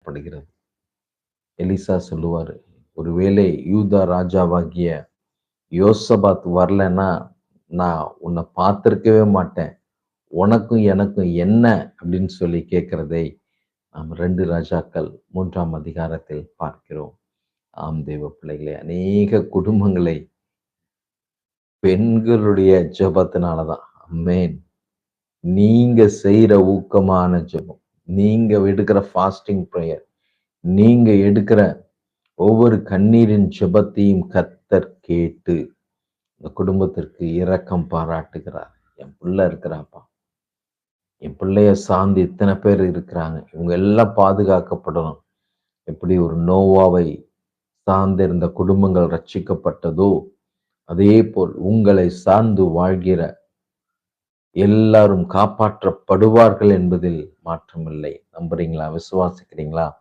காணப்படுகிறது. எலிசா சொல்லுவாரு, ஒருவேளை யூதா ராஜாவாகிய யோசபாத் வரலன்னா நான் உன்னை பார்த்திருக்கவே மாட்டேன், உனக்கும் எனக்கும் என்ன அப்படின்னு சொல்லி கேட்கிறதை நாம் 2 ராஜாக்கள் 3ஆம் அதிகாரத்தில் பார்க்கிறோம். ஆம் தேவ பிள்ளைகளே, அநேக குடும்பங்களை பெண்களுடைய ஜெபத்தினாலதான். ஆமென். நீங்க செய்யற ஊக்கமான ஜெபம், நீங்க எடுக்கிற ஃபாஸ்டிங் பிரேயர், நீங்க எடுக்கிற ஒவ்வொரு கண்ணீரின் ஜெபத்தையும் கர்த்தர் கேட்டு இந்த குடும்பத்திற்கு இரக்கம் பாராட்டுகிறார். என் பிள்ளை இருக்கிறாப்பா, என் பிள்ளைய சார்ந்து இத்தனை பேர் இருக்கிறாங்க, இவங்க எல்லாம் பாதுகாக்கப்படணும். எப்படி ஒரு நோவாவை சார்ந்திருந்த குடும்பங்கள் ரட்சிக்கப்பட்டதோ அதே போல் உங்களை சார்ந்து வாழ்கிற எல்லாரும் காப்பாற்றப்படுவார்கள் என்பதில் மாற்றமில்லை. நம்புறீங்களா? விசுவாசிக்கிறீங்களா?